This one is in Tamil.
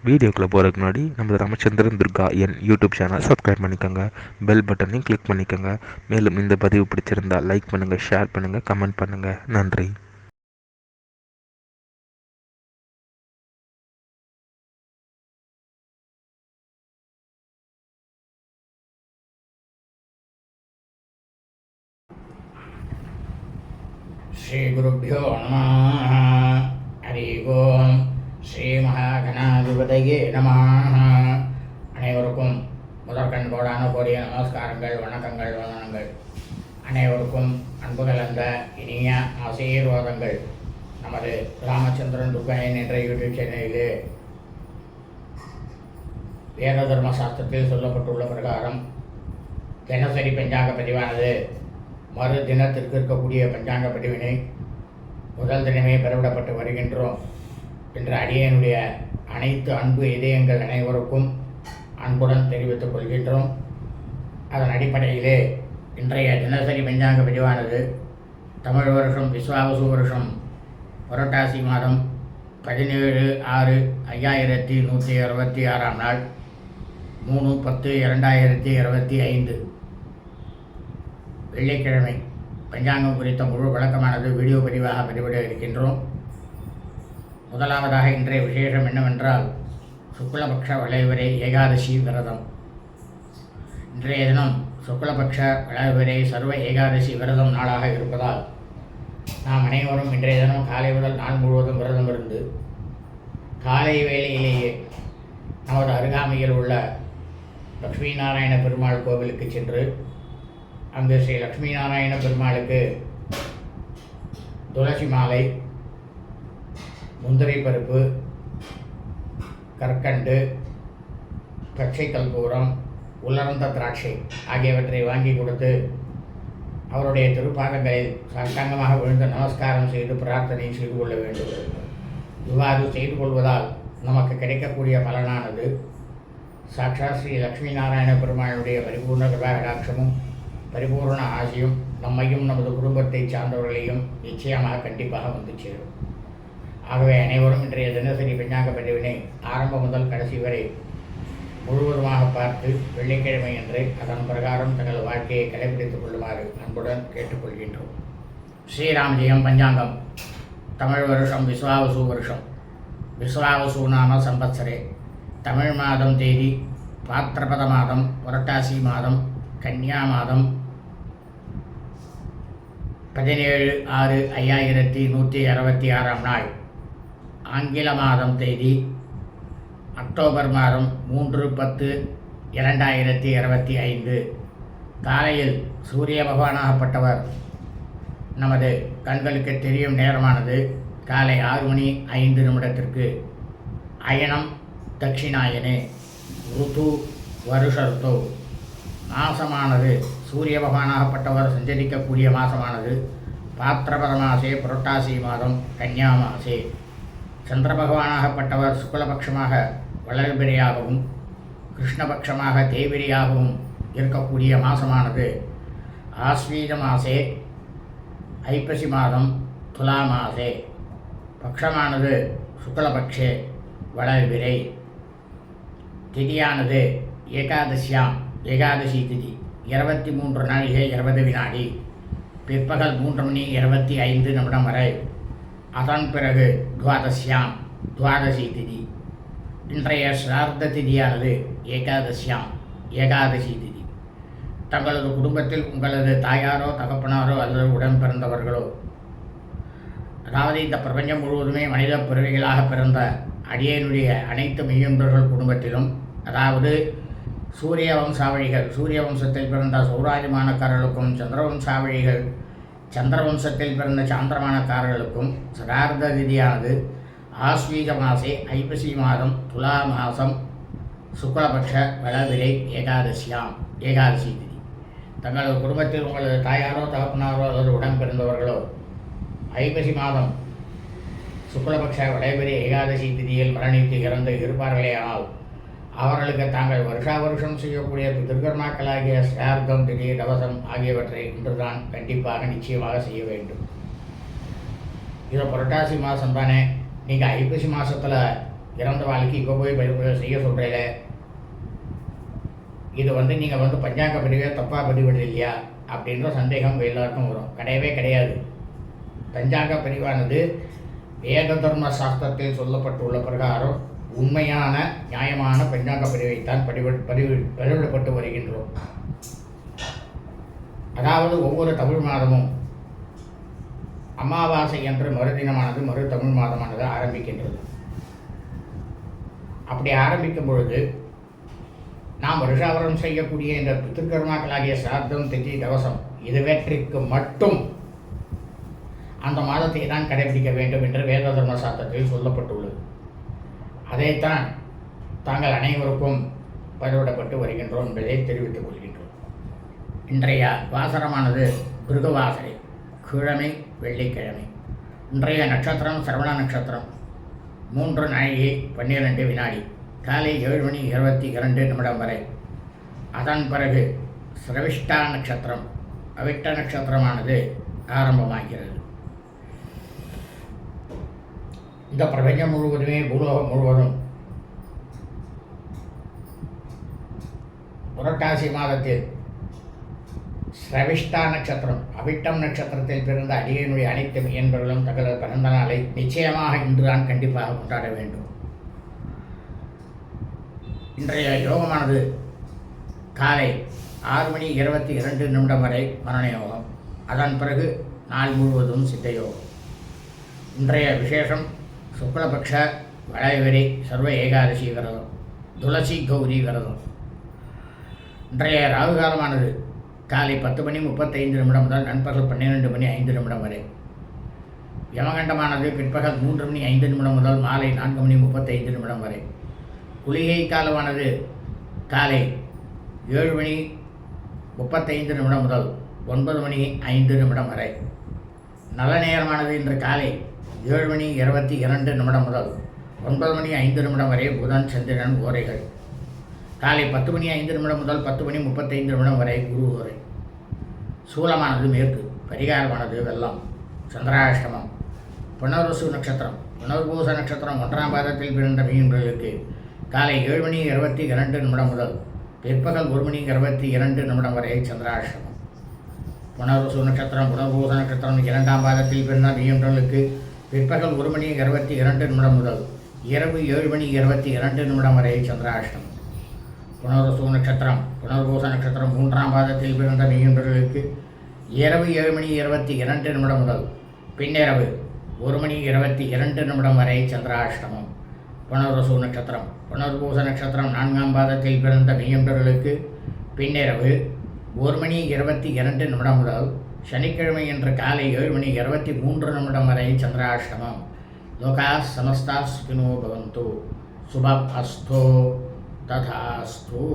வீடியோக்குள்ளே போகிறதுக்கு முன்னாடி நம்ம ராமச்சந்திரன் துர்கா என் யூடியூப் சேனல் சப்ஸ்கிரைப் பண்ணிக்கோங்க, பெல் பட்டனையும் கிளிக் பண்ணிக்கோங்க. மேலும் இந்த பதிவு பிடிச்சிருந்தால் லைக் பண்ணுங்கள், ஷேர் பண்ணுங்கள், கமெண்ட் பண்ணுங்கள். நன்றி. ஸ்ரீகுருப்போ நம. ஹரி ஓம். ஸ்ரீ மகாகணாதிபதியே நம. அனைவருக்கும் முதற்கண் கோடான கோடிய நமஸ்காரங்கள், வணக்கங்கள், வந்தனங்கள். அனைவருக்கும் அன்பு கலந்த இனிய ஆசீர்வாதங்கள். நமது ராமச்சந்திரன் துர்காயன் என்ற யூடியூப் சேனலிலே வேத தர்ம சாஸ்திரத்தில் சொல்லப்பட்டுள்ள பிரகாரம் தினசரி பஞ்சாங்க பதிவானது மறு தினத்திற்கு இருக்கக்கூடிய பஞ்சாங்க பதிவினை முதல் தினமே பெறவிடப்பட்டு வருகின்றோம் என்ற அடியனுடைய அனைத்து அன்பு இதயங்கள் அனைவருக்கும் அன்புடன் தெரிவித்துக் கொள்கின்றோம். அதன் அடிப்படையிலே இன்றைய தினசரி பஞ்சாங்க பதிவானது தமிழ் வருஷம் விஸ்வாவசு வருஷம் புரட்டாசி மாதம் 17/6/5166 நாள் 3/10/2025 வெள்ளிக்கிழமை பஞ்சாங்கம் குறித்த முழு விளக்கமானது வீடியோ பதிவாக பதிவிட இருக்கின்றோம். முதலாவதாக இன்றைய விசேஷம் என்னவென்றால் சுக்லபக்ஷ வளைவரை ஏகாதசி விரதம். இன்றைய தினம் சுக்லபக்ஷ வளைவரை சர்வ ஏகாதசி விரதம் நாளாக இருப்பதால் நாம் அனைவரும் இன்றைய தினம் காலை முதல் நாள் முழுவதும் விரதம் இருந்து காலை வேளையிலேயே நமது அருகாமையில் உள்ள லக்ஷ்மி நாராயண பெருமாள் கோவிலுக்கு சென்று அங்கு ஸ்ரீ லக்ஷ்மி நாராயண பெருமாளுக்கு துளசி மாலை, முந்திரை பருப்பு, கற்கண்டு, பச்சை கற்பூரம், உலர்ந்த திராட்சை ஆகியவற்றை வாங்கி கொடுத்து அவருடைய திருப்பாதங்களில் சாஷ்டாங்கமாக விழுந்து நமஸ்காரம் செய்து பிரார்த்தனை செய்து கொள்ள வேண்டும். இவ்வாறு செய்து கொள்வதால் நமக்கு கிடைக்கக்கூடிய பலனானது சாட்சாத் ஸ்ரீ லக்ஷ்மி நாராயண பெருமாளுடைய பரிபூர்ண கிருபாகடாட்சமும் பரிபூர்ண ஆசையும் நம்மையும் நமது குடும்பத்தை சார்ந்தவர்களையும் நிச்சயமாக கண்டிப்பாக வந்து சேரும். ஆகவே அனைவரும் இன்றைய தினசரி பஞ்சாங்க பதிவினை ஆரம்பம் முதல் கடைசி வரை முழுவதுமாக பார்த்து வெள்ளிக்கிழமை என்று அதன் பிரகாரம் தங்கள் வாழ்க்கையை கடைபிடித்துக் கொள்ளுமாறு அன்புடன் கேட்டுக்கொள்கின்றோம். ஸ்ரீராமஜெயம் பஞ்சாங்கம். தமிழ் வருஷம் விஸ்வாவசு வருஷம். விஸ்வாவசு நாம சம்பத்சரே. தமிழ் மாதம் தேதி பாத்திரபத மாதம், புரட்டாசி மாதம், கன்னியா மாதம் 17/6/5166 நாள். ஆங்கில மாதம் தேதி அக்டோபர் மாதம் 3/10/2025. காலையில் சூரிய பகவானாகப்பட்டவர் நமது கண்களுக்கு தெரியும் நேரமானது காலை 6:05 அயனம் தட்சிணாயனே. ருது வருஷ ருத்தோ. மாசமானது சூரிய பகவானாகப்பட்டவர் சஞ்சரிக்கக்கூடிய மாசமானது பாத்திரபத மாசே புரட்டாசி மாதம் கன்னியா மாசே. சந்திர பகவானாகப்பட்டவர் சுக்லபக்ஷமாக வளர்பிரையாகவும் கிருஷ்ணபக்ஷமாக தேய்பிரையாகவும் இருக்கக்கூடிய மாசமானது ஆஸ்வீத மாசே ஐப்பசி மாதம் துலா மாசே. பக்ஷமானது சுக்லபக்ஷே வளர்பிரை. திதியானது ஏகாதசியாம் ஏகாதசி திதி 23 நாழிகை 20 வினாடி, பிற்பகல் 3:25 வரை. அதன் பிறகு துவாதசியாம் துவாதசி திதி. இன்றைய சிரார்த்த திதியானது ஏகாதசியாம் ஏகாதசி திதி. தங்களது குடும்பத்தில் உங்களது தாயாரோ தகப்பனாரோ அல்லது உடன் பிறந்தவர்களோ, அதாவது இந்த பிரபஞ்சம் முழுவதுமே மனித பிறவிகளாக பிறந்த அடியனுடைய அனைத்து மெய்யன்பர்கள் குடும்பத்திலும், அதாவது சூரிய வம்சாவழிகள், சூரிய வம்சத்தில் பிறந்த சௌராஜமானக்காரர்களுக்கும், சந்திரவம்சாவழிகள், சந்திரவம்சத்தில் பிறந்த சாந்திரமானக்காரர்களுக்கும் சிரார்த்த திதியானது ஆஸ்வீஜ மாசே ஐப்பசி மாதம் துலா மாதம் சுக்லபக்ஷ வளவிரை ஏகாதசியாம் ஏகாதசி திதி. தங்களது குடும்பத்தில் உங்களது தாயாரோ தகப்பனாரோ அல்லது உடன் பிறந்தவர்களோ ஐப்பசி மாதம் சுக்லபக்ஷ வளவிரை ஏகாதசி திதியில் மரணித்து இறந்து இருப்பார்களேயானால் அவர்களுக்கு தாங்கள் வருஷா வருஷம் செய்யக்கூடிய பிதிர்கர்மாக்களாகிய சிரார்த்தம், திதி, தவசம் ஆகியவற்றை இன்றுதான் கண்டிப்பாக நிச்சயமாக செய்ய வேண்டும். இது புரட்டாசி மாதம் தானே, நீங்கள் ஐப்பசி மாதத்தில் இறந்த வாழ்க்கை இப்போ போய் செய்ய சொல்கிறீங்களே, இது நீங்கள் பஞ்சாங்க பதிவே தப்பாக பதிவிடுது இல்லையா அப்படின்ற சந்தேகம் எல்லாருக்கும் வரும். கிடையவே கிடையாது. பஞ்சாங்க பதிவானது வேத தர்ம சாஸ்திரத்தில் சொல்லப்பட்டுள்ள பிரகாரம் உண்மையான நியாயமான பஞ்சாங்க பதிவைத்தான் பதிவிடப்பட்டு வருகின்றோம். அதாவது ஒவ்வொரு தமிழ் மாதமும் அமாவாசை என்று மறுதினமானது மறு தமிழ் மாதமானது ஆரம்பிக்கின்றது. அப்படி ஆரம்பிக்கும் பொழுது நாம் வருஷாவரம் செய்யக்கூடிய இந்த பித்திருக்கர்மாக்களாகிய சிராத்தம், திதி, தவசம் இதுவற்றிற்கு மட்டும் அந்த மாதத்தை தான் கடைபிடிக்க வேண்டும் என்று வேத தர்ம சாஸ்திரத்தில் சொல்லப்பட்டுள்ளது. அதைத்தான் தாங்கள் அனைவருக்கும் பதிவிடப்பட்டு வருகின்றோம் என்பதை தெரிவித்துக் கொள்கின்றோம். இன்றைய வாசரமானது பிருகுவாசரை, கிழமை வெள்ளிக்கிழமை. இன்றைய நட்சத்திரம் சிரவண நட்சத்திரம், 3:12 காலை 7:22 வரை. அதன் பிறகு சிரவிஷ்டா நட்சத்திரம், அவிட்ட நட்சத்திரமானது ஆரம்பமாகிறது. இந்த பிரபஞ்சம் முழுவதுமே, பூலோகம் முழுவதும் புரட்டாசி மாதத்தில் சிரவிஷ்டா நட்சத்திரம், அவிட்டம் நட்சத்திரத்தில் பிறந்த அடியனுடைய அனைத்து இயன்பர்களும் தங்களது பிறந்த நாளை நிச்சயமாக இன்றுதான் கண்டிப்பாக கொண்டாட வேண்டும். இன்றைய யோகமானது காலை 6:22 வரை மரண யோகம். அதன் பிறகு நாள் முழுவதும் சித்த யோகம். இன்றைய விசேஷம் சுக்லபக்ஷ வளைவரி சர்வ ஏகாதசி விரதம், துளசி கௌரி விரதம். இன்றைய ராகு காலமானது காலை 10:35 முதல் நண்பகல் 12:05 வரை. யமகண்டமானது பிற்பகல் 3:05 முதல் மாலை 4:35 வரை. குளிகை காலமானது காலை 7:35 முதல் 9:05 வரை. நல்ல நேரமானது இன்று காலை 7:22 முதல் 9:05 வரை புதன் சந்திரன் ஓரைகள். காலை 10:05 முதல் 10:35 வரை குரு ஓரை. சூலமானது மேற்கு, பரிகாரமானது வெள்ளம், சந்திராஷ்டமம். புனர்வசு நட்சத்திரம், புனர்பூச நட்சத்திரம் 1ஆம் பாதத்தில் பிறந்த மீனர்களுக்கு காலை 7:22 முதல் பிற்பகல் 1:22 வரை சந்திராஷ்டமம். புனர்வசு நட்சத்திரம், புனர்பூச நட்சத்திரம் 2ஆம் பாதத்தில் பிறந்த மீனர்களுக்கு பிற்பகல் 1:22 முதல் இரவு 7:22 வரை சந்திராஷ்டமம். புனர்வசு நட்சத்திரம், புனர்பூச நட்சத்திரம் 3ஆம் பாதத்தில் பிறந்த மீனர்களுக்கு இரவு 7:22 முதல் பின்னிரவு 1:22 வரை சந்திராஷ்டமம். புனர்வசு நட்சத்திரம், புனர்பூச நட்சத்திரம் 4ஆம் பாதத்தில் பிறந்த மீனர்களுக்கு பின்னிரவு 1:22 முதல் சனிக்கிழமை என்று காலை 7:23 வரை சந்திராஷ்டமம். லோகா சமஸ்தா சுகினோ பவந்து. சுபம் அஸ்தோ ததாஸ்து.